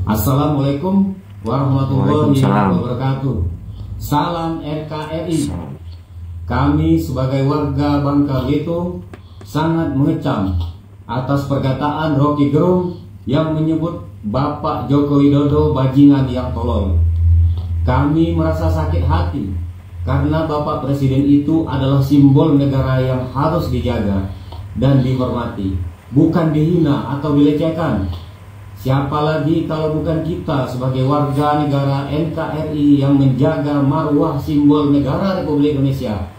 Assalamualaikum warahmatullahi wabarakatuh. Salam NKRI. Kami sebagai warga Bangka Belitung sangat mengecam atas perkataan Rocky Gerung yang menyebut Bapak Joko Widodo bajingan yang tolol. Kami merasa sakit hati karena Bapak Presiden itu adalah simbol negara yang harus dijaga dan dihormati, bukan dihina atau dilecehkan. Siapa lagi kalau bukan kita sebagai warga negara NKRI yang menjaga marwah simbol negara Republik Indonesia.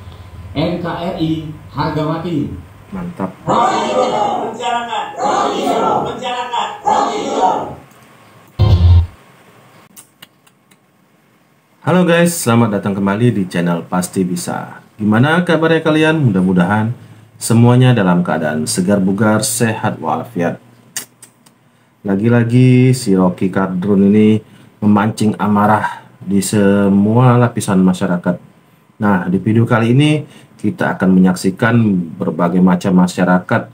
NKRI harga mati. Mantap. Penjarakan, penjarakan, Halo guys, selamat datang kembali di channel Pasti Bisa. Gimana kabarnya kalian? Mudah-mudahan semuanya dalam keadaan segar bugar, sehat walafiat. Lagi-lagi si Rocky Gerung ini memancing amarah di semua lapisan masyarakat. Nah, di video kali ini kita akan menyaksikan berbagai macam masyarakat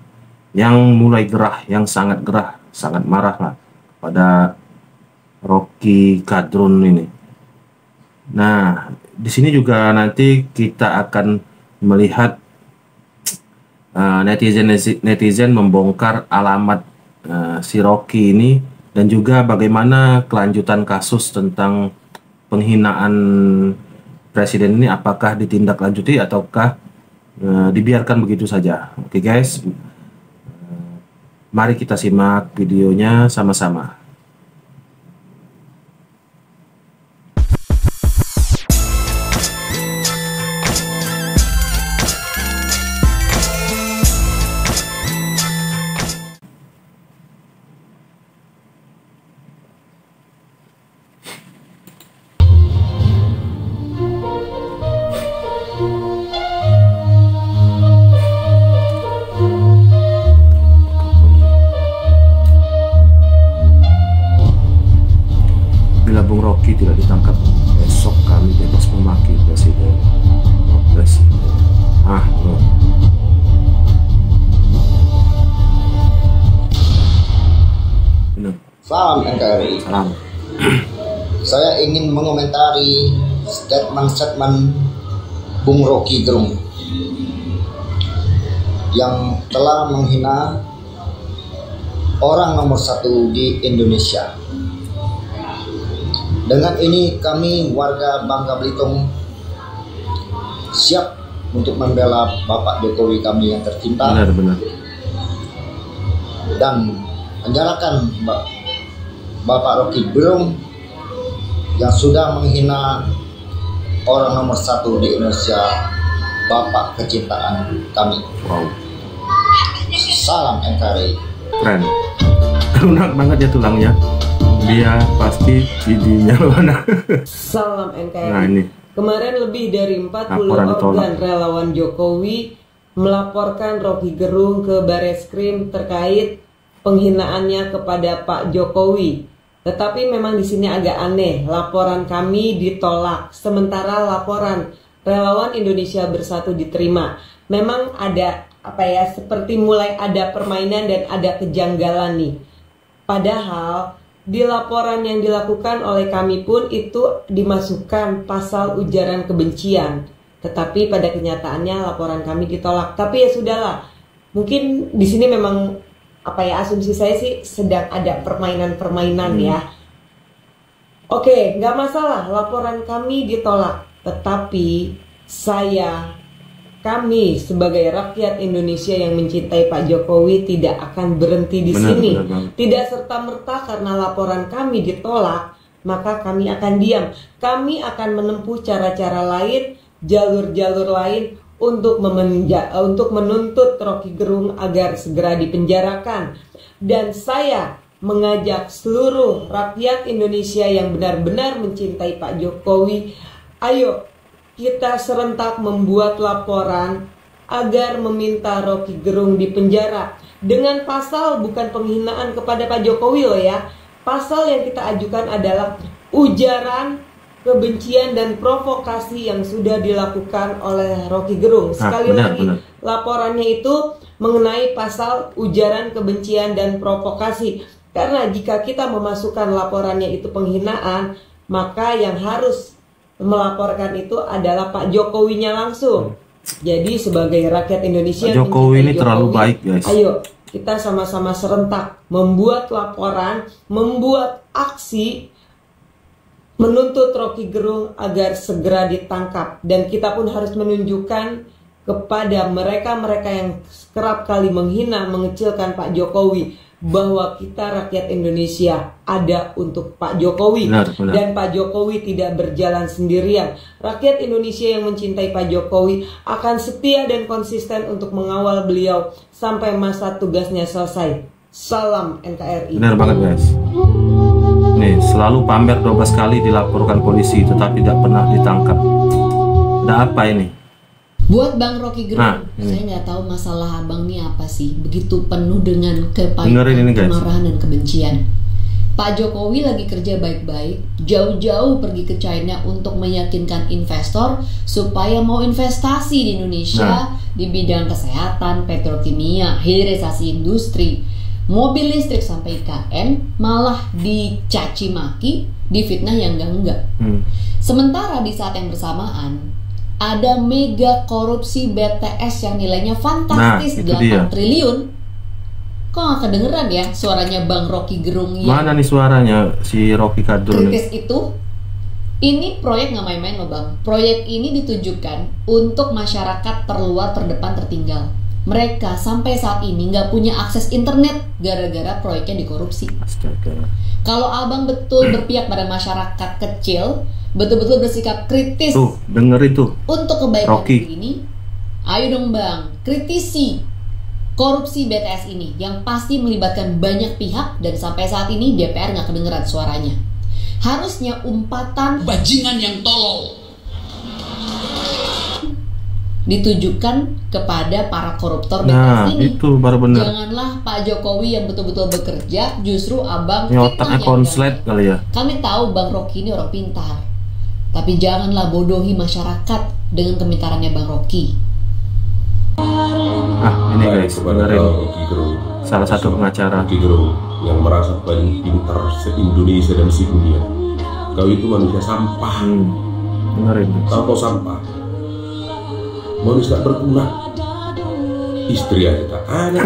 yang mulai gerah, yang sangat gerah, sangat marah lah pada Rocky Gerung ini. Nah, di sini juga nanti kita akan melihat netizen membongkar alamat si Rocky ini, dan juga bagaimana kelanjutan kasus tentang penghinaan presiden ini, apakah ditindaklanjuti ataukah dibiarkan begitu saja. Oke guys, mari kita simak videonya sama-sama. Bila Bung Rocky tidak ditangkap, besok kami bebas memaki presiden. Salam NKRI. Salam. Saya ingin mengomentari statement Bung Rocky Gerung yang telah menghina orang nomor satu di Indonesia. Dengan ini kami warga Bangka Belitung siap untuk membela Bapak Jokowi kami yang tercinta. Benar. Dan penjarakan Bapak Rocky Gerung yang sudah menghina orang nomor satu di Indonesia, Bapak kecintaan kami. Wow. Salam NKRI. Keren. Lunak banget ya tulangnya. Dia pasti giginya mana. Salam NKRI. Nah, ini. Kemarin lebih dari 40 Laporan organ ditolak. relawan Jokowi melaporkan Rocky Gerung ke Bareskrim terkait penghinaannya kepada Pak Jokowi. Tetapi memang di sini agak aneh, laporan kami ditolak, sementara laporan relawan Indonesia Bersatu diterima. Memang ada seperti mulai ada permainan dan ada kejanggalan nih. Padahal di laporan yang dilakukan oleh kami pun itu dimasukkan pasal ujaran kebencian. Tetapi pada kenyataannya laporan kami ditolak. Tapi ya sudahlah. Mungkin di sini memang asumsi saya sih sedang ada permainan-permainan ya. Oke, nggak masalah laporan kami ditolak. Tetapi kami sebagai rakyat Indonesia yang mencintai Pak Jokowi tidak akan berhenti di sini. Tidak serta-merta karena laporan kami ditolak, maka kami akan diam. Kami akan menempuh cara-cara lain, jalur-jalur lain untuk menuntut Rocky Gerung agar segera dipenjarakan. Dan saya mengajak seluruh rakyat Indonesia yang benar-benar mencintai Pak Jokowi, ayo kita serentak membuat laporan agar meminta Rocky Gerung dipenjara dengan pasal bukan penghinaan kepada Pak Jokowi loh ya. Pasal yang kita ajukan adalah ujaran kebencian dan provokasi yang sudah dilakukan oleh Rocky Gerung. Sekali lagi, laporannya itu mengenai pasal ujaran kebencian dan provokasi. Karena jika kita memasukkan laporannya itu penghinaan, maka yang harus melaporkan itu adalah Pak Jokowinya langsung. Jadi sebagai rakyat Indonesia, Pak Jokowi ini terlalu baik, guys. Ayo kita sama-sama serentak membuat laporan, membuat aksi menuntut Rocky Gerung agar segera ditangkap. Dan kita pun harus menunjukkan kepada mereka-mereka yang kerap kali menghina, mengecilkan Pak Jokowi, bahwa kita rakyat Indonesia ada untuk Pak Jokowi. Benar. Dan Pak Jokowi tidak berjalan sendirian. Rakyat Indonesia yang mencintai Pak Jokowi akan setia dan konsisten untuk mengawal beliau sampai masa tugasnya selesai. Salam NKRI. Benar banget, guys. Nih, selalu pamer 12 kali dilaporkan polisi tetapi tidak pernah ditangkap. Ada apa ini? Buat Bang Rocky Gerung, saya nggak tahu masalah abang ini apa sih, begitu penuh dengan kepahitan, kemarahan dan kebencian. Pak Jokowi lagi kerja baik-baik, jauh-jauh pergi ke China untuk meyakinkan investor supaya mau investasi di Indonesia di bidang kesehatan, petrokimia, hilirisasi industri, mobil listrik sampai IKN, malah dicaci maki, difitnah yang enggak-enggak. Sementara di saat yang bersamaan ada mega korupsi BTS yang nilainya fantastis, 8 triliun. Kok gak kedengeran ya suaranya Bang Rocky Gerung yang mana nih suaranya si Rocky Kadrun kritis itu? Ini proyek gak main-main loh Bang. Proyek ini ditujukan untuk masyarakat terluar, terdepan, tertinggal. Mereka sampai saat ini gak punya akses internet gara-gara proyeknya dikorupsi. Astaga. Kalau abang betul berpihak pada masyarakat kecil, betul-betul bersikap kritis, tuh denger itu untuk kebaikan Rocky ini, ayo dong Bang, kritisi korupsi BTS ini yang pasti melibatkan banyak pihak dan sampai saat ini DPR nggak kedengeran suaranya. Harusnya umpatan bajingan yang tolol ditujukan kepada para koruptor BTS ini. Itu baru benar. Janganlah Pak Jokowi yang betul-betul bekerja, justru abang ini otaknya konslet kali ya. Kami tahu Bang Rocky ini orang pintar, tapi janganlah bodohi masyarakat dengan kepintarannya Bang Rocky. Ini guys, dengerin salah satu pengacara Rocky Gerung yang merasa paling pintar se-Indonesia dan se-dunia. Kau itu manusia sampah. Dengerin. Tahu kau sampah? Manusia tak berguna. Istri aja tak ada.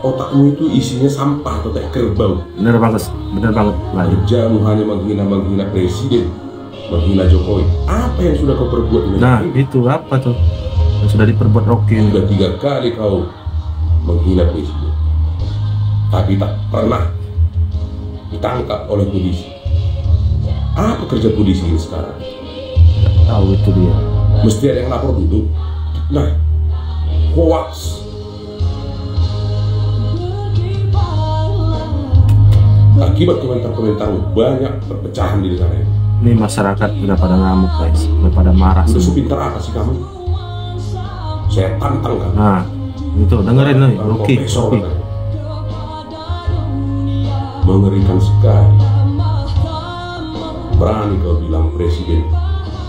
Otakmu itu isinya sampah atau kayak kerbau. Bener banget lagi. Kerjamu hanya menghina presiden, menghina Jokowi. Apa yang sudah kau perbuat ini? Nah, itu apa tuh yang sudah diperbuat Rocky? Sudah 3 kali kau menghina presiden, tapi tak pernah ditangkap oleh polisi. Apa kerja polisi ini sekarang? Tahu itu dia. Mesti ada yang lapor dulu. Nah, hoax. Akibat komentar-komentar banyak perpecahan di negara ini. Ini masyarakat udah pada ngamuk guys, udah pada marah. Udah sepintar apa sih kamu? Saya tantang kamu. Nah, itu dengerin nih, Rocky. Mengerikan sekali. Berani kau bilang presiden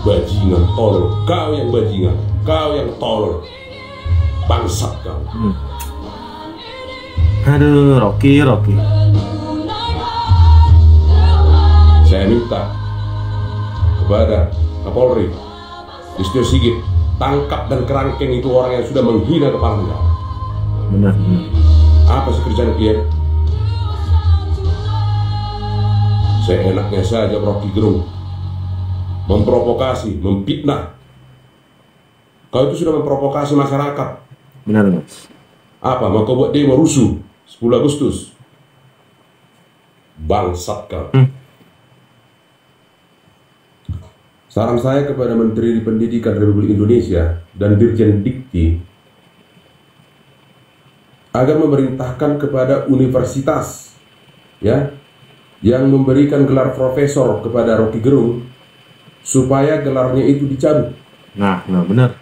bajingan tolol. Kau yang bajingan, kau yang tolol. Bangsat kau. Aduh, Rocky. Saya minta kepada Kapolri Listio Sigit, tangkap dan kerangkeng itu orang yang sudah menghina kepala negara. Benar. Apa sih kerjaan kalian? Seenaknya saja Rocky Gerung memprovokasi, memfitnah. Kau itu sudah memprovokasi masyarakat. Benar, Mas. Apa? Mau kau buat demo rusuh 10 Agustus? Bangsat kau. Saran saya kepada Menteri Pendidikan Republik Indonesia dan Dirjen Dikti agar memerintahkan kepada universitas yang memberikan gelar profesor kepada Rocky Gerung supaya gelarnya itu dicabut. Nah, benar.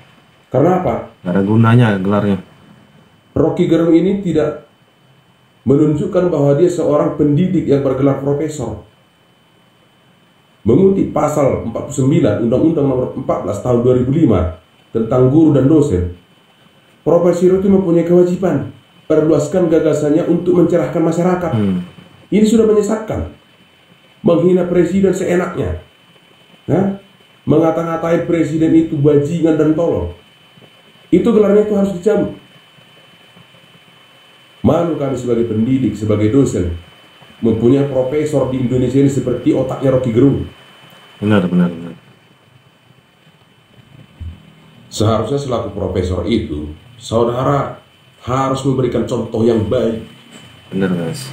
Karena apa? Gak ada gunanya gelarnya. Rocky Gerung ini tidak menunjukkan bahwa dia seorang pendidik yang bergelar profesor. Mengutip pasal 49 Undang-Undang Nomor 14 Tahun 2005 tentang guru dan dosen, profesor itu mempunyai kewajiban perluaskan gagasannya untuk mencerahkan masyarakat. Ini sudah menyesatkan. Menghina presiden seenaknya. Nah, mengata-ngatain presiden itu bajingan dan tolol. Itu gelarnya itu harus dicabut. Malu kami sebagai pendidik, sebagai dosen, mempunyai profesor di Indonesia ini seperti otaknya Rocky Gerung. Benar. Seharusnya selaku profesor itu, saudara harus memberikan contoh yang baik. Benar, Mas.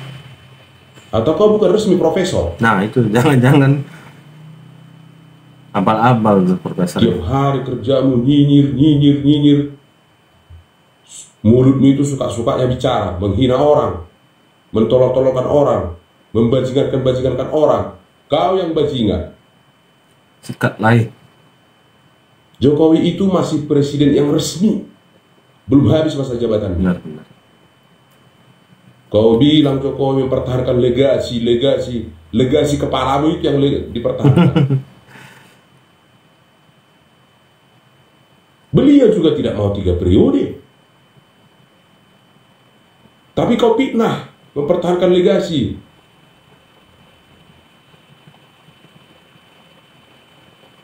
Atau kau bukan resmi profesor? Nah, itu jangan abal-abal tuh profesor. Tiap hari kerjamu nyinyir. Mulutmu itu suka-sukanya bicara, menghina orang, mentolong-tolongkan orang, membajingan-bajingankan orang. Kau yang bajingan. Sikat lain. Jokowi itu masih presiden yang resmi, belum habis masa jabatan. Benar. Kau bilang Jokowi mempertahankan legasi kepalamu itu yang dipertahankan. Beliau juga tidak mau 3 periode. Tapi kau fitnah mempertahankan legasi.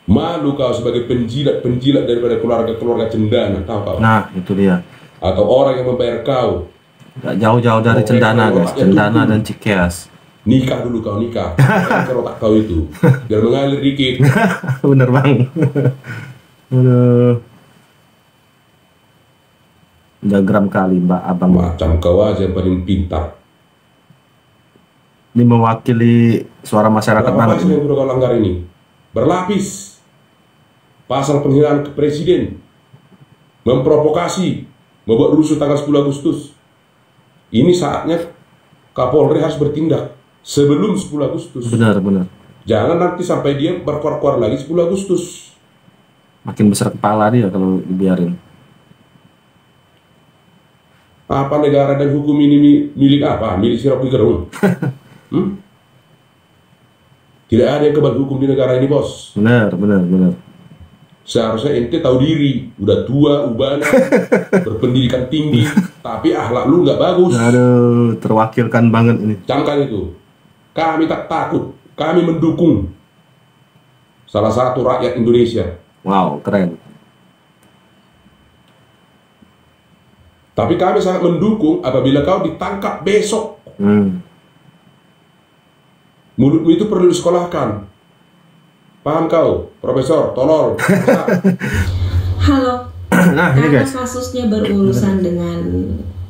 Malu kau sebagai penjilat daripada keluarga cendana, tahu kau? Nah, itu dia. Atau orang yang membayar kau. Gak jauh-jauh dari cendana, guys. Cendana dan Cikeas. Nikah dulu kau, nikah. Kalau otak kau itu biar mengalir dikit. Bener bang. Aduh. Diagram kali mbak abang. Macam kau aja yang paling pintar. Ini mewakili suara masyarakat banget. Apa sih yang sudah kau langgar ini? Berlapis. Pasal penghinaan ke presiden, memprovokasi, membuat rusuh tanggal 10 Agustus. Ini saatnya Kapolri harus bertindak sebelum 10 Agustus. Benar. Jangan nanti sampai dia berkuar-kuar lagi 10 Agustus. Makin besar kepala dia kalau dibiarin. Apa negara dan hukum ini milik apa? Milik si Rocky Gerung? Tidak ada yang kebal hukum di negara ini, bos. Benar. Seharusnya ente tahu diri, udah tua, ubana, berpendidikan tinggi, tapi akhlak lu nggak bagus. Aduh, terwakilkan banget ini. Camkan itu. Kami tak takut, kami mendukung salah satu rakyat Indonesia. Wow, keren. Tapi kami sangat mendukung apabila kau ditangkap besok. Mulutmu itu perlu disekolahkan. Paham kau, Profesor? Tolol. Halo. Nah, ini karena guys. kasusnya berurusan dengan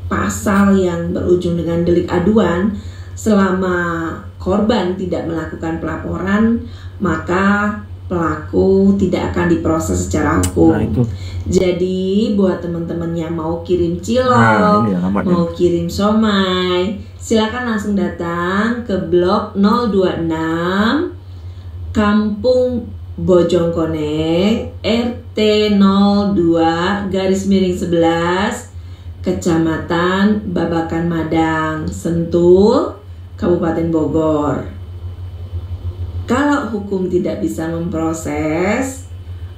pasal yang berujung dengan delik aduan, selama korban tidak melakukan pelaporan, maka pelaku tidak akan diproses secara hukum. Nah, itu. Jadi buat teman-teman yang mau kirim cilok, mau kirim somai, silakan langsung datang ke blok 026 Kampung Bojongkoneng, RT 02/11, Kecamatan Babakan Madang, Sentul, Kabupaten Bogor. Kalau hukum tidak bisa memproses,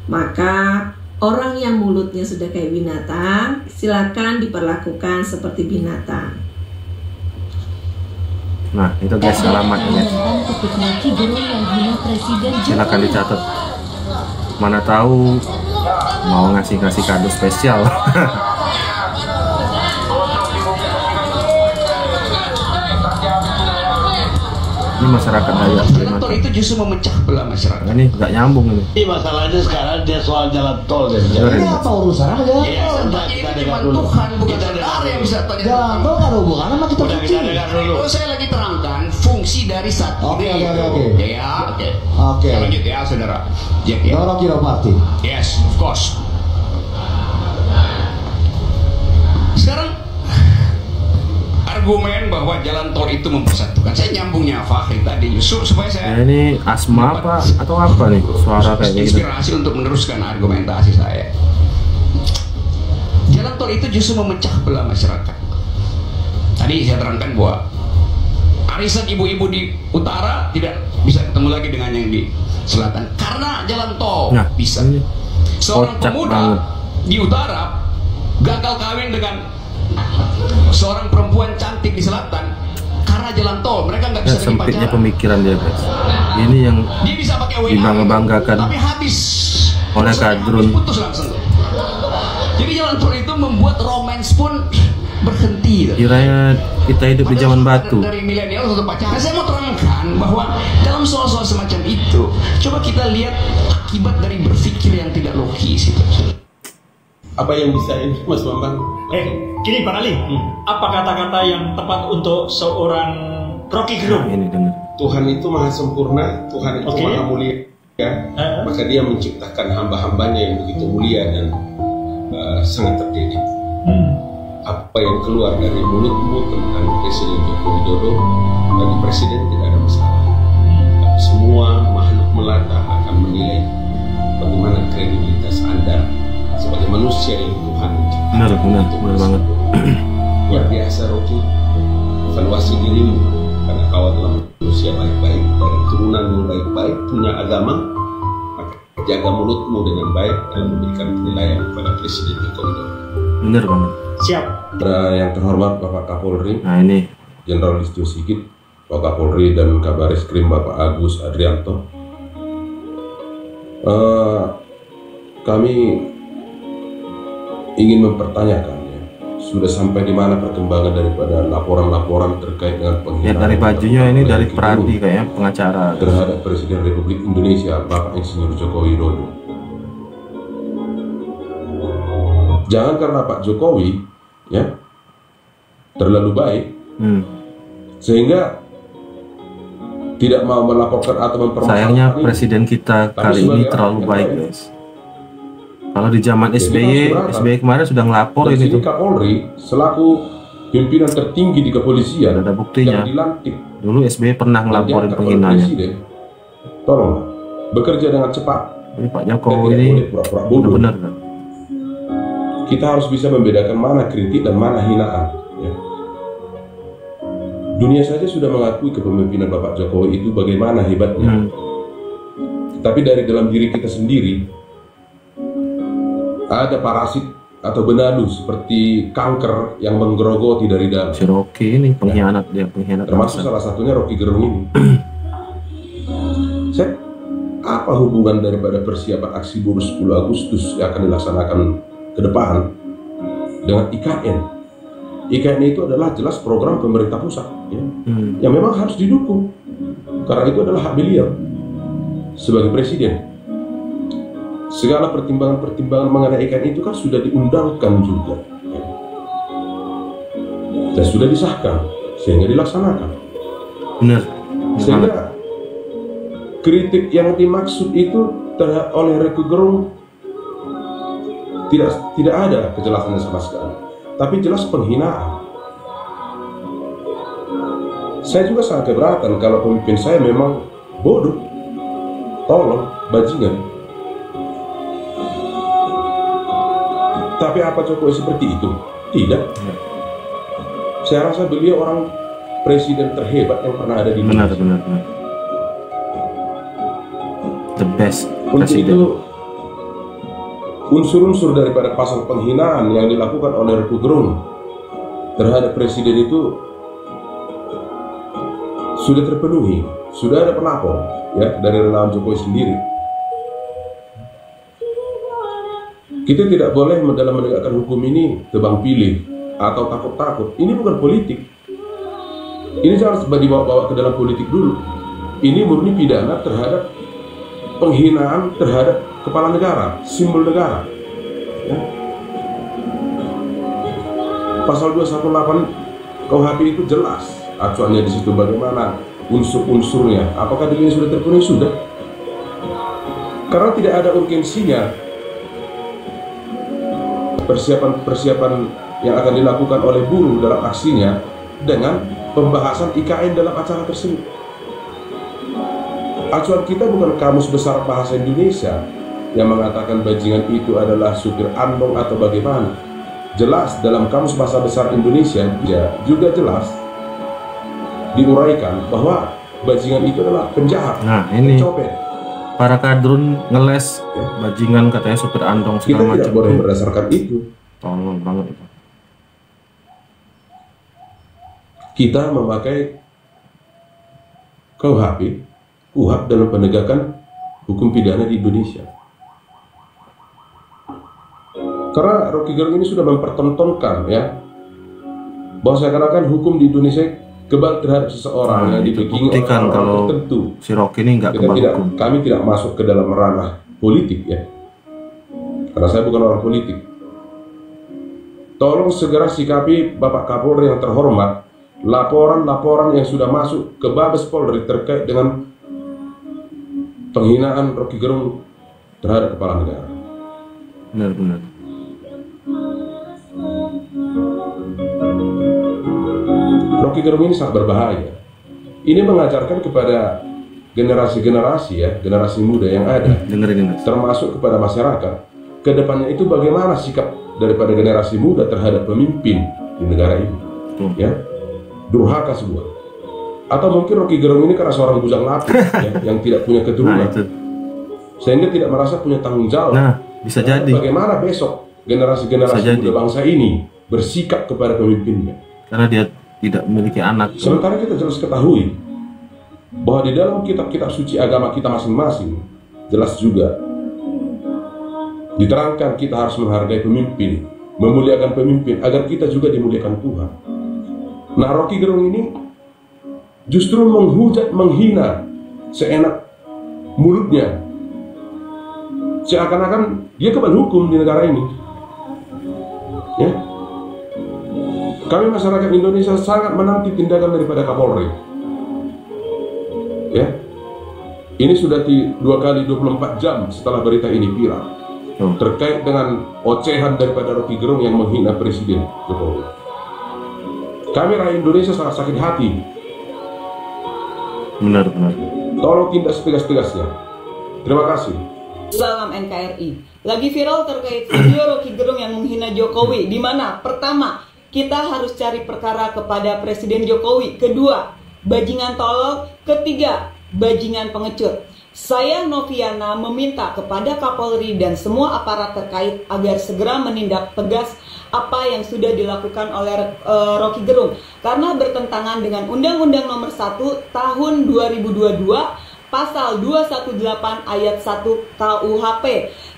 maka orang yang mulutnya sudah kayak binatang, silakan diperlakukan seperti binatang. Nah, itu guys alamatnya. Silakan dicatat. Mana tahu mau ngasih kado spesial. Ini masyarakat Dayak. Jalan tol itu justru memecah belah masyarakat. Nah, ini nggak nyambung ini. Ini masalahnya sekarang dia soal jalan tol deh. Ini apa urusannya jalan Ya, tol? kita dengar dulu. Tuhan bukan saudara yang bisa tanya. Jalan tol nggak ada hubungannya sama kita suci. Oh, saya lagi terangkan fungsi dari satu. Oke. Ya, oke. Oke. Lanjut ya, saudara. Jack ya. Dorong Kilo Party. Yes, of course. Sekarang argumen bahwa jalan tol itu mempersatukan, saya nyambungnya Fahri tadi justru supaya saya ini asma apa atau apa nih suara kayak gitu. Inspirasi untuk meneruskan argumentasi saya. Jalan tol itu justru memecah belah masyarakat. Tadi saya terangkan bahwa arisan ibu-ibu di utara tidak bisa ketemu lagi dengan yang di selatan karena jalan tol. Nah, bisa. Seorang pemuda banget di utara gagal kawin dengan seorang perempuan cantik di selatan karena jalan tol mereka nggak bisa lagi sempitnya pacaran. pemikiran dia guys. Ini yang Dia bisa pakai WA, dibangga-banggakan tapi habis oleh kadrun. putus langsung. Jadi jalan tol itu membuat romance pun berhenti. Kiranya kita hidup di zaman batu. Dari milenial untuk pacaran, saya mau terangkan bahwa dalam soal-soal semacam itu, coba kita lihat akibat dari berpikir yang tidak logis itu. Apa yang bisa ini Mas Bambang? Gini Pak Ali, apa kata-kata yang tepat untuk seorang Rocky Gerung? Ini dengar. Tuhan itu maha sempurna, Tuhan itu maha mulia, maka Dia menciptakan hamba-hambanya yang begitu mulia dan sangat terdidik. Apa yang keluar dari mulutmu tentang Presiden Joko Widodo bagi Presiden tidak ada masalah. Semua makhluk melata akan menilai bagaimana kredibilitas Anda sebagai manusia yang Tuhan menciptakan. Benar banget. Luar biasa Rocky, evaluasi dirimu karena kau adalah manusia baik-baik, dari turunanmu baik-baik, punya agama, maka jaga mulutmu dengan baik dan memberikan penilaian kepada Presiden Joko Widodo. Benar banget. Siap. Yang terhormat Bapak Kapolri, nah ini Jenderal Listio Sigit, Pak Kapolri dan Kabaris-Krim Bapak Agus Adrianto. Kami ingin mempertanyakan ya, sudah sampai di mana perkembangan daripada laporan-laporan terkait dengan penghinaan dari bajunya ini dari Pradi kayaknya pengacara terhadap Presiden Republik Indonesia Bapak Insinyur Joko Widodo. Jangan karena Pak Jokowi ya terlalu baik sehingga tidak mau melaporkan atau mempermasalahkan. Sayangnya presiden kita kali ini terlalu baik guys. Kalau di zaman SBY kemarin sudah ngelapor ini tuh. Kapolri selaku pimpinan tertinggi di kepolisian ada buktinya. Dilantik Dulu SBY pernah ngelaporin penghinanya. Tolong bekerja dengan cepat. Ini Pak Jokowi ini benar-benar. Kita harus bisa membedakan mana kritik dan mana hinaan. Ya. Dunia saja sudah mengakui kepemimpinan Bapak Jokowi itu bagaimana hebatnya. Tapi dari dalam diri kita sendiri ada parasit atau benalu seperti kanker yang menggerogoti dari dalam. Si Rocky ini pengkhianat dia, pengkhianat. Termasuk salah satunya Rocky Gerung ini. Apa hubungan daripada persiapan aksi buruh 10 Agustus yang akan dilaksanakan ke depan dengan IKN? IKN itu adalah jelas program pemerintah pusat ya, yang memang harus didukung karena itu adalah hak beliau sebagai presiden. Segala pertimbangan-pertimbangan mengenai IKN itu kan sudah diundangkan juga ya, dan sudah disahkan sehingga dilaksanakan. Benar. Sehingga kritik yang dimaksud itu oleh Rocky Gerung tidak ada kejelasannya sama sekali, tapi jelas penghinaan. Saya juga sangat keberatan kalau pemimpin saya memang bodoh, tolong, bajingan. Tapi apa Jokowi seperti itu? Tidak. Saya rasa beliau orang presiden terhebat yang pernah ada di Indonesia. Benar. The best presiden. Untuk itu unsur-unsur daripada pasal penghinaan yang dilakukan oleh Rocky Gerung terhadap presiden itu sudah terpenuhi, sudah ada pelapor ya dari relawan Jokowi sendiri. Kita tidak boleh dalam menegakkan hukum ini tebang pilih atau takut-takut. Ini bukan politik. Ini jangan dibawa-bawa ke dalam politik dulu. Ini murni pidana terhadap penghinaan terhadap kepala negara, simbol negara ya. Pasal 218 KUHP itu jelas acuannya di situ bagaimana unsur-unsurnya. Apakah dirinya sudah terpenuhi? Sudah. Karena tidak ada urgensinya persiapan-persiapan yang akan dilakukan oleh buruh dalam aksinya dengan pembahasan IKN dalam acara tersebut. Acuan kita bukan Kamus Besar Bahasa Indonesia yang mengatakan bajingan itu adalah supir andong atau bagaimana. Jelas dalam Kamus Bahasa Besar Indonesia juga jelas diuraikan bahwa bajingan itu adalah penjahat, pencopet. Para kadrun ngeles bajingan katanya supir andong segala macam. Kita tidak boleh berdasarkan itu. Tolong banget itu. kita memakai KUHP dalam penegakan hukum pidana di Indonesia. Karena Rocky Gerung ini sudah mempertontonkan ya bahwa seakan-akan hukum di Indonesia kebal terhadap seseorang yang dibekini oleh orang tertentu. Si Rocky ini nggak kebal hukum. Kami tidak masuk ke dalam ranah politik ya, karena saya bukan orang politik. Tolong segera sikapi Bapak Kapolri yang terhormat laporan-laporan yang sudah masuk ke Mabes Polri terkait dengan penghinaan Rocky Gerung terhadap kepala negara. Benar-benar. Rocky Gerung ini sangat berbahaya. Ini mengajarkan kepada generasi-generasi ya, generasi muda yang ada, termasuk kepada masyarakat, kedepannya itu bagaimana sikap daripada generasi muda terhadap pemimpin di negara ini, ya, durhaka semua. Atau mungkin Rocky Gerung ini karena seorang bujang lapis ya, yang tidak punya keturunan, sehingga tidak merasa punya tanggung jawab. Bisa jadi. Bagaimana besok generasi-generasi muda bangsa ini bersikap kepada pemimpinnya? Karena dia tidak memiliki anak. Sementara kita jelas ketahui bahwa di dalam kitab-kitab suci agama kita masing-masing jelas juga diterangkan kita harus menghargai pemimpin, memuliakan pemimpin agar kita juga dimuliakan Tuhan. Nah, Rocky Gerung ini justru menghujat, menghina seenak mulutnya, seakan-akan dia kebal hukum di negara ini. Ya, kami masyarakat Indonesia sangat menanti tindakan daripada Kapolri. Ya, ini sudah 2 kali 24 jam setelah berita ini viral terkait dengan ocehan daripada Rocky Gerung yang menghina Presiden Jokowi. Kami rakyat Indonesia sangat sakit hati. Benar-benar. Tolong tindak setegas-tegasnya. Terima kasih. Salam NKRI. Lagi viral terkait video Rocky Gerung yang menghina Jokowi. Di mana pertama, kita harus cari perkara kepada Presiden Jokowi. Kedua, bajingan tolol. Ketiga, bajingan pengecut. Saya Noviana meminta kepada Kapolri dan semua aparat terkait agar segera menindak tegas apa yang sudah dilakukan oleh Rocky Gerung karena bertentangan dengan Undang-Undang Nomor 1 Tahun 2022 Pasal 218 Ayat 1 KUHP.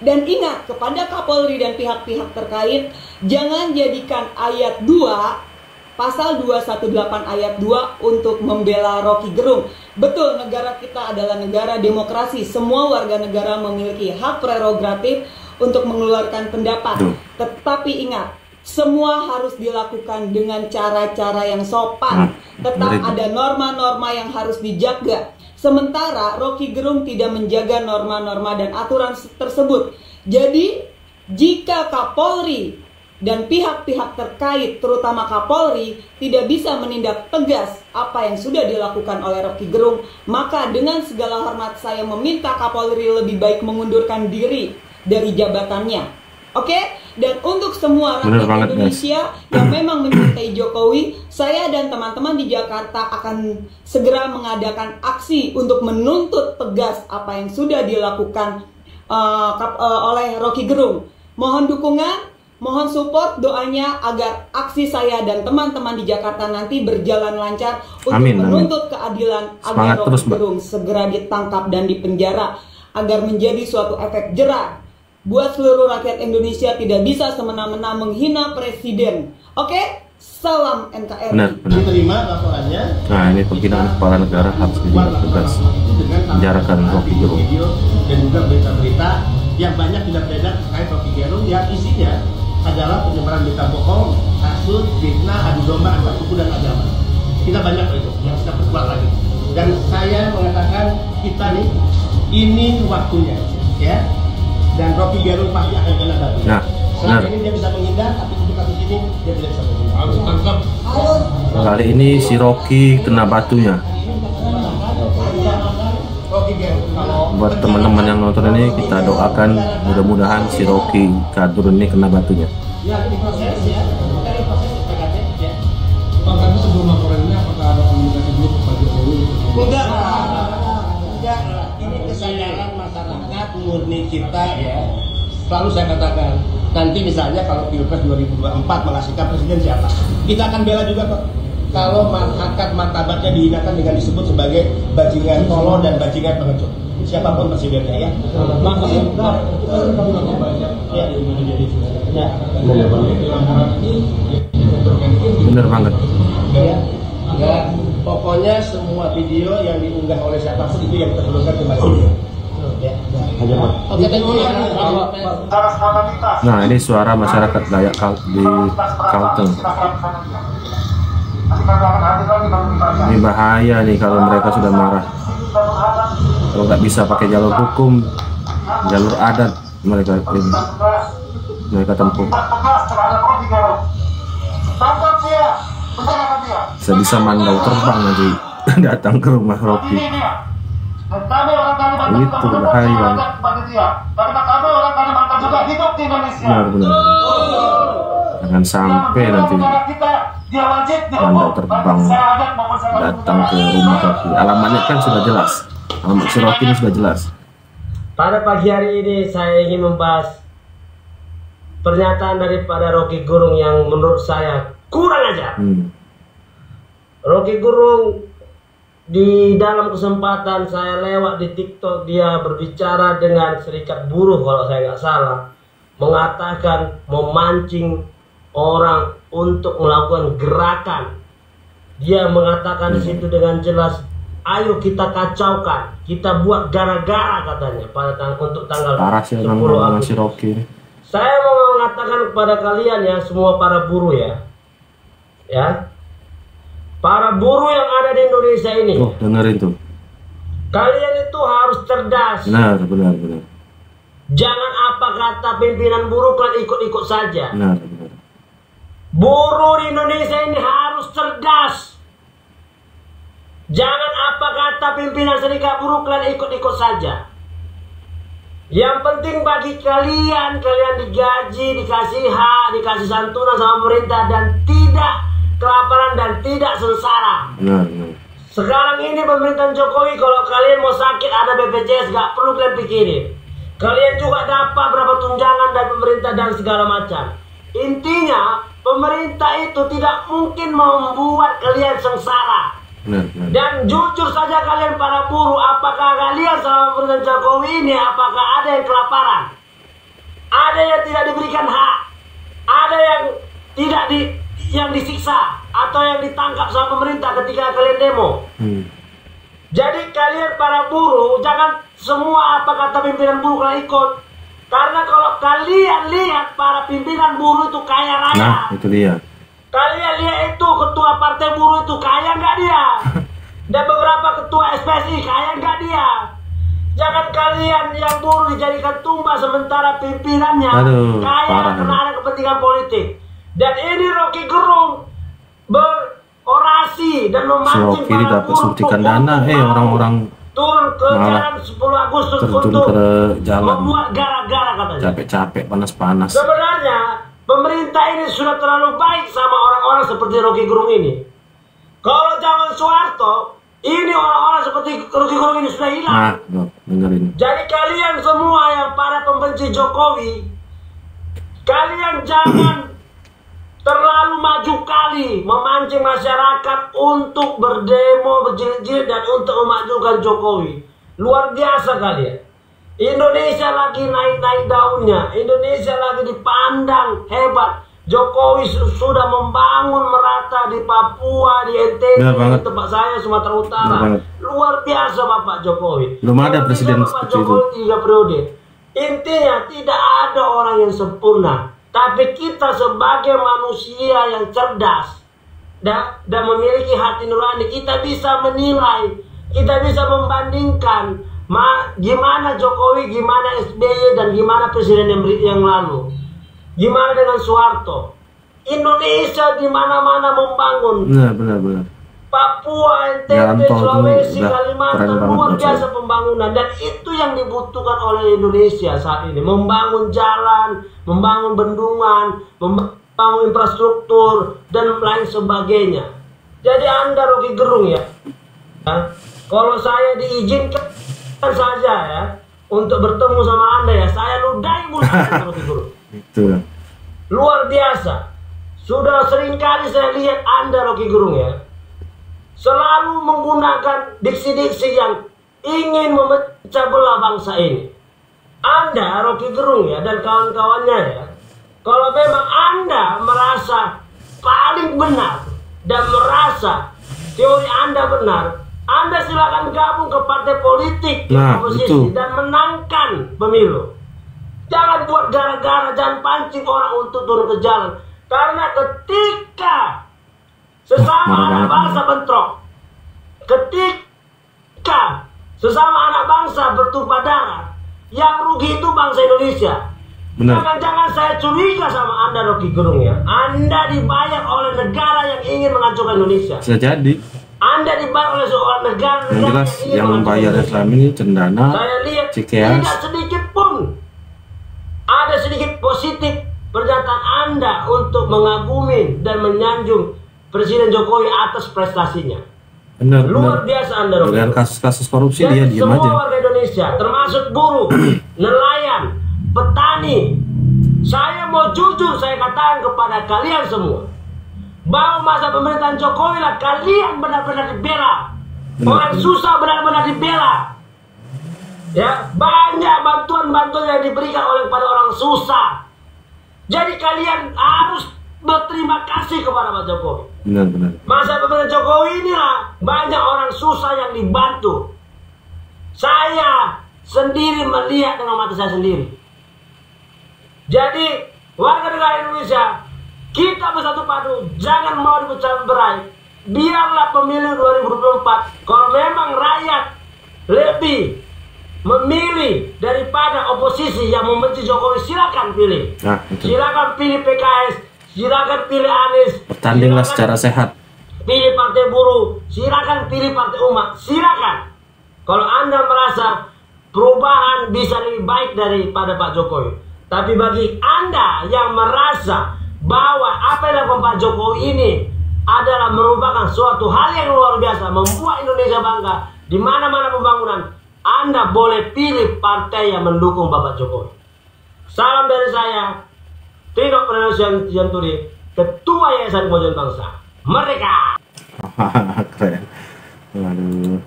Dan ingat kepada Kapolri dan pihak-pihak terkait, jangan jadikan ayat 2 Pasal 218 ayat 2 untuk membela Rocky Gerung. Betul, negara kita adalah negara demokrasi. Semua warga negara memiliki hak prerogatif untuk mengeluarkan pendapat. Tetapi ingat, semua harus dilakukan dengan cara-cara yang sopan. Tetap ada norma-norma yang harus dijaga. Sementara Rocky Gerung tidak menjaga norma-norma dan aturan tersebut. Jadi, jika Kapolri dan pihak-pihak terkait, terutama Kapolri, tidak bisa menindak tegas apa yang sudah dilakukan oleh Rocky Gerung, maka dengan segala hormat saya meminta Kapolri lebih baik mengundurkan diri dari jabatannya. Oke? Dan untuk semua rakyat Indonesia yang memang mencintai Jokowi, saya dan teman-teman di Jakarta akan segera mengadakan aksi untuk menuntut tegas apa yang sudah dilakukan oleh Rocky Gerung. Mohon dukungan, mohon support doanya agar aksi saya dan teman-teman di Jakarta nanti berjalan lancar untuk menuntut keadilan agar Rocky Gerung segera ditangkap dan dipenjara agar menjadi suatu efek jera buat seluruh rakyat Indonesia tidak bisa semena-mena menghina presiden. Oke? Salam NKRI. Benar. Diterima laporannya. Nah, ini penghinaan kepala negara harus ditindak tegas. Penjarakan Rocky Gerung. Dan juga berita-berita yang banyak tidak beredar terkait Rocky Gerung yang isinya adalah penyebaran berita bohong, hasut, fitnah, adu domba antar suku dan agama. Kita banyak itu yang kita perkuat lagi. Dan saya mengatakan kita nih, ini waktunya, ya. Dan Rocky Gerung pasti akan kena batu. Nah, selama ini dia bisa menghindar, tapi untuk kasus ini dia tidak bisa menghindar. Harus tangkap. Kali ini si Rocky kena batunya. Buat teman-teman yang nonton ini, kita doakan mudah-mudahan si Rocky Gerung ini kena batunya. Ya, ini proses ya. Dari proses PKT ya. Bang, tapi sebelum laporan ini apakah ada komunikasi dulu ke Pak Jokowi? Enggak. Ini kesadaran masyarakat murni kita ya. Selalu saya katakan, nanti misalnya kalau Pilpres 2024 menghasilkan presiden siapa? Kita akan bela juga kok. kalau harkat martabatnya dihinakan dengan disebut sebagai bajingan tolol dan bajingan pengecut. Siapapun presidennya ya. Makanya bener banget. Ya, pokoknya semua video yang diunggah oleh siapapun itu yang terselurkan ke masyarakat. Nah, ini suara masyarakat Dayak di Kalteng. Ini bahaya nih kalau mereka sudah marah. Kalau nggak bisa pakai jalur hukum, jalur adat mereka tempuh. Bisa mandau terbang nanti datang ke rumah Rocky. Itu bahaya. Benar-benar. Jangan sampai nanti mandau terbang datang ke rumah Rocky. Alamatnya kan sudah jelas. Alamat si Rocky ini sudah jelas. Pada pagi hari ini saya ingin membahas pernyataan daripada Rocky Gerung yang menurut saya kurang ajar. Rocky Gerung di dalam kesempatan saya lewat di TikTok, dia berbicara dengan serikat buruh kalau saya nggak salah, mengatakan memancing orang untuk melakukan gerakan. Dia mengatakan di situ dengan jelas, ayo kita kacaukan, kita buat gara-gara katanya pada untuk tanggal 10 Agustus. Saya mau mengatakan kepada kalian ya, semua para buruh ya, para buruh yang ada di Indonesia ini. Oh, dengerin tuh. Kalian itu harus cerdas. Benar. Jangan apa kata pimpinan buruh kalian ikut-ikut saja. Benar. Buruh di Indonesia ini harus cerdas. Jangan apa kata pimpinan serikat buruh kalian ikut-ikut saja. Yang penting bagi kalian digaji, dikasih hak, dikasih santunan sama pemerintah dan tidak kelaparan dan tidak sengsara. Sekarang ini pemerintahan Jokowi, kalau kalian mau sakit ada BPJS, gak perlu kalian pikirin. Kalian juga dapat berapa tunjangan dari pemerintah dan segala macam. Intinya pemerintah itu tidak mungkin membuat kalian sengsara. Dan jujur saja kalian para buruh, apakah kalian selama pemerintahan Jokowi ini apakah ada yang kelaparan? Ada yang tidak diberikan hak? Ada yang tidak yang disiksa atau yang ditangkap sama pemerintah ketika kalian demo? Jadi kalian para buruh jangan semua apa kata pimpinan buruh kalian ikut. Karena kalau kalian lihat para pimpinan buruh itu kaya raya. Nah, itu dia. Kalian lihat itu ketua partai buruh itu kaya nggak dia? Dan beberapa ketua SPSI kaya nggak dia? Jangan kalian yang buruh dijadikan tumbal sementara pimpinannya kaya karena ada kepentingan politik. Dan ini Rocky Gerung berorasi dan memancing para buruh orang-orang turun ke jalan 10 Agustus untuk membuat gara-gara katanya. Capek-capek, panas-panas. Sebenarnya pemerintah ini sudah terlalu baik sama orang-orang seperti Rocky Gerung ini. Kalau zaman Soeharto, ini orang-orang seperti Rocky Gerung ini sudah hilang. Jadi kalian semua yang para pembenci Jokowi, kalian jangan terlalu maju kali memancing masyarakat untuk berdemo, berjilid-jilid dan untuk memajukan Jokowi. Luar biasa kalian. Indonesia lagi naik-naik daunnya. Indonesia lagi dipandang hebat. Jokowi sudah membangun merata di Papua, di NTB, di tempat saya Sumatera Utara. Luar biasa Bapak Jokowi. Belum ada presiden seperti itu. 3 periode. Intinya tidak ada orang yang sempurna. Tapi kita sebagai manusia yang cerdas dan memiliki hati nurani, kita bisa menilai, kita bisa membandingkan gimana Jokowi, gimana SBY, dan gimana presiden yang lalu. Gimana dengan Soeharto. Indonesia di mana-mana membangun. Benar. Papua, NTB, Sulawesi, Kalimantan, luar biasa pembangunan. Dan itu yang dibutuhkan oleh Indonesia saat ini. Membangun jalan, membangun bendungan, membangun infrastruktur, dan lain sebagainya. Jadi Anda Rocky Gerung ya, kalau saya diizinkan saja ya, untuk bertemu sama Anda ya, saya ludahi mulut Rocky Gerung. Luar biasa. Sudah seringkali saya lihat Anda, Rocky Gerung, ya, selalu menggunakan diksi-diksi yang ingin memecah belah bangsa ini. Anda, Rocky Gerung, ya, dan kawan-kawannya, ya, kalau memang Anda merasa paling benar dan merasa teori Anda benar, Anda silakan gabung ke partai politik oposisi dan menangkan pemilu. Jangan buat gara-gara, jangan pancing orang untuk turun ke jalan. Karena ketika sesama anak bangsa bentrok, ketika sesama anak bangsa bertumpah darah, yang rugi itu bangsa Indonesia. Jangan-jangan saya curiga sama Anda, Rocky Gerung, ya. Anda dibayar oleh negara yang ingin menghancurkan Indonesia. Bisa jadi. Anda dibayar oleh seorang negara yang jelas yang membayar Islam ini Cendana, saya lihat Cikeas. Tidak sedikit pun ada sedikit positif pernyataan Anda untuk mengagumi dan menyanjung Presiden Jokowi atas prestasinya. Benar, luar biasa Anda, Rocky. Dengan kasus-kasus korupsi dia diam aja. Semua warga Indonesia, termasuk buruh, nelayan, petani, saya mau jujur saya katakan kepada kalian semua, bahwa masa pemerintahan Jokowi lah kalian benar-benar dibela. Orang susah benar-benar dibela. Ya, banyak bantuan-bantuan yang diberikan oleh kepada orang susah. Jadi kalian harus berterima kasih kepada Pak Jokowi. Benar-benar. Masa pemerintahan Jokowi inilah banyak orang susah yang dibantu. Saya sendiri melihat dengan mata saya sendiri. Jadi warga negara Indonesia, kita bersatu padu, jangan mau dipecah berai. Biarlah pemilu 2024, kalau memang rakyat lebih memilih daripada oposisi yang membenci Jokowi, silakan pilih. Silakan pilih PKS, silakan pilih Anies. Bertandinglah secara sehat. Pilih partai buruh, silakan pilih partai umat, silakan. Kalau Anda merasa perubahan bisa lebih baik daripada Pak Jokowi. Tapi bagi Anda yang merasa bahwa apa yang dilakukan Pak Jokowi ini adalah merupakan suatu hal yang luar biasa, membuat Indonesia bangga di mana-mana pembangunan, Anda boleh pilih partai yang mendukung Bapak Jokowi. Salam dari saya, Tino Pranayanturi, Ketua Yayasan Kemajuan Bangsa. Merdeka! Keren. Waduh.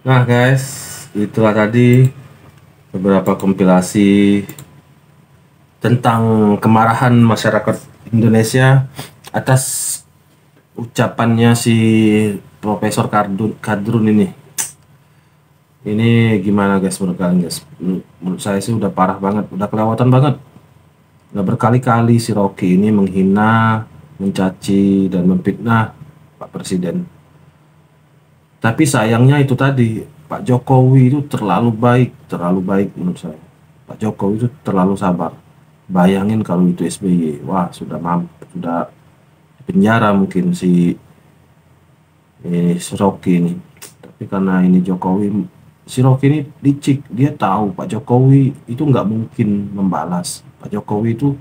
Nah guys, itulah tadi beberapa kompilasi tentang kemarahan masyarakat Indonesia atas ucapannya si Profesor Kadrun ini. Ini gimana guys menurut kalian guys? Menurut saya sih udah parah banget, udah kelewatan banget. Udah berkali-kali si Rocky ini menghina, mencaci dan memfitnah Pak Presiden. Tapi sayangnya itu tadi, Pak Jokowi itu terlalu baik menurut saya. Pak Jokowi itu terlalu sabar. Bayangin kalau itu SBY, wah sudah penjara mungkin si Rocky ini. Tapi karena ini Jokowi, si Rocky ini licik, dia tahu Pak Jokowi itu nggak mungkin membalas. Pak Jokowi itu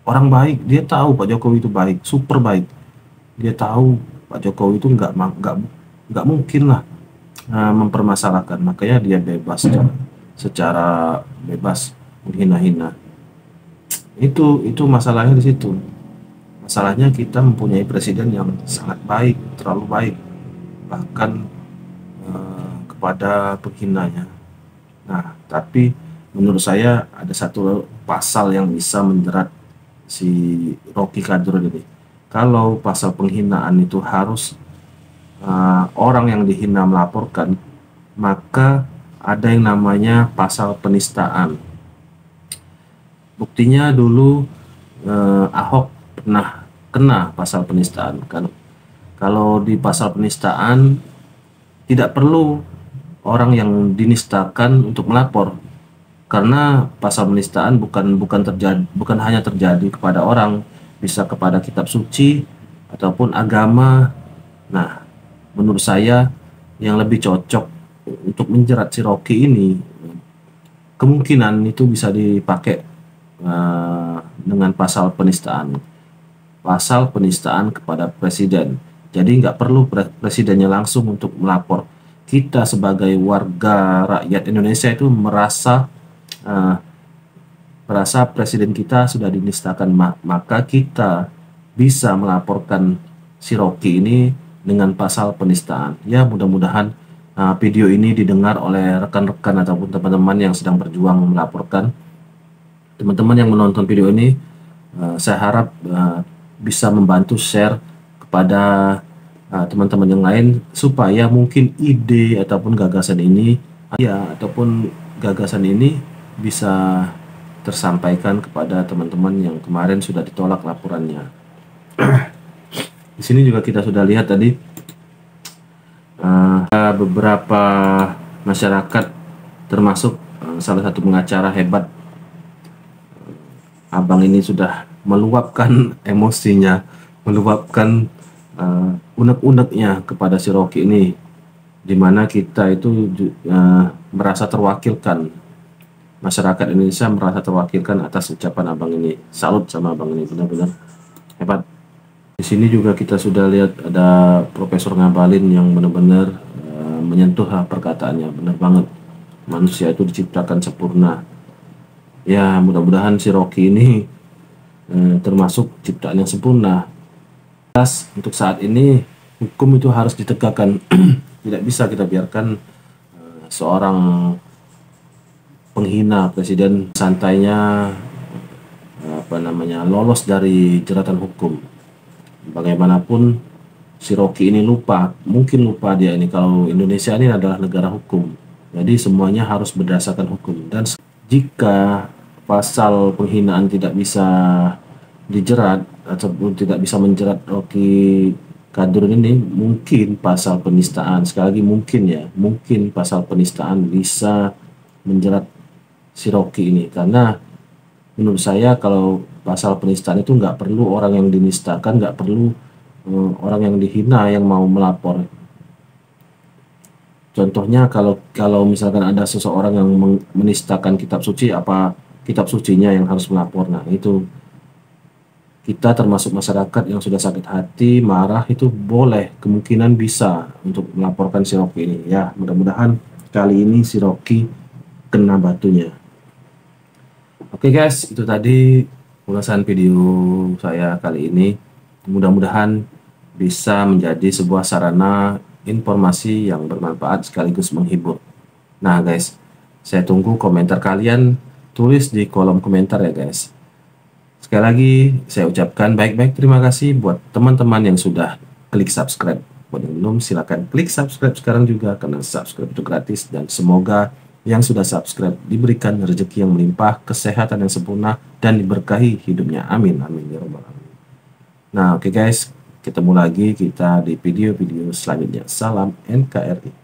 orang baik, dia tahu Pak Jokowi itu baik, super baik. Dia tahu Pak Jokowi itu nggak mungkin lah mempermasalahkan, makanya dia bebas secara bebas menghina-hina. Itu masalahnya di situ. Masalahnya kita mempunyai presiden yang sangat baik, terlalu baik, bahkan kepada penghinanya. Nah, tapi menurut saya ada satu pasal yang bisa menjerat si Rocky Kadrun ini. Kalau pasal penghinaan itu harus orang yang dihina melaporkan, maka ada yang namanya pasal penistaan. Buktinya dulu Ahok pernah kena pasal penistaan kan. Kalau di pasal penistaan tidak perlu orang yang dinistakan untuk melapor, karena pasal penistaan bukan hanya terjadi kepada orang, bisa kepada kitab suci ataupun agama. Nah, menurut saya yang lebih cocok untuk menjerat si Rocky ini, kemungkinan itu bisa dipakai dengan pasal penistaan kepada presiden. Jadi nggak perlu presidennya langsung untuk melapor. Kita sebagai warga rakyat Indonesia itu merasa merasa presiden kita sudah dinistakan, maka kita bisa melaporkan si Rocky ini dengan pasal penistaan. Ya, mudah-mudahan video ini didengar oleh rekan-rekan ataupun teman-teman yang sedang berjuang melaporkan. Teman-teman yang menonton video ini, saya harap bisa membantu share kepada teman-teman yang lain supaya mungkin ide ataupun gagasan ini bisa tersampaikan kepada teman-teman yang kemarin sudah ditolak laporannya. Di sini juga kita sudah lihat tadi beberapa masyarakat, termasuk salah satu pengacara hebat. Abang ini sudah meluapkan emosinya, meluapkan unek-uneknya kepada si Rocky ini, dimana kita itu merasa terwakilkan, masyarakat Indonesia merasa terwakilkan atas ucapan abang ini. Salut sama abang ini, benar-benar hebat. Di sini juga kita sudah lihat ada Profesor Ngabalin yang benar-benar menyentuh perkataannya, benar banget. Manusia itu diciptakan sempurna. Ya, mudah-mudahan si Rocky ini termasuk ciptaan yang sempurna. Untuk saat ini hukum itu harus ditegakkan. Tidak bisa kita biarkan seorang penghina presiden santainya lolos dari jeratan hukum. Bagaimanapun si Rocky ini mungkin lupa dia ini kalau Indonesia ini adalah negara hukum. Jadi semuanya harus berdasarkan hukum, dan jika pasal penghinaan tidak bisa dijerat ataupun tidak bisa menjerat Rocky Kadrun ini, mungkin pasal penistaan, sekali lagi mungkin pasal penistaan bisa menjerat si Rocky ini. Karena menurut saya kalau pasal penistaan itu nggak perlu orang yang dinistakan, nggak perlu orang yang dihina yang mau melapor. Contohnya kalau misalkan ada seseorang yang menistakan kitab suci, apa kitab sucinya yang harus melapor? Nah, itu kita termasuk masyarakat yang sudah sakit hati, marah, itu boleh, kemungkinan bisa untuk melaporkan si Rocky ini. Ya, mudah-mudahan kali ini si Rocky kena batunya. Oke guys, itu tadi ulasan video saya kali ini. Mudah-mudahan bisa menjadi sebuah sarana informasi yang bermanfaat sekaligus menghibur. Nah guys, saya tunggu komentar kalian, tulis di kolom komentar ya guys. Sekali lagi saya ucapkan baik-baik terima kasih buat teman-teman yang sudah klik subscribe. Buat yang belum, silakan klik subscribe sekarang juga, karena subscribe itu gratis. Dan semoga yang sudah subscribe diberikan rezeki yang melimpah, kesehatan yang sempurna, dan diberkahi hidupnya. Amin amin ya rabbal alamin. Nah oke guys, ketemu lagi kita di video-video selanjutnya. Salam NKRI.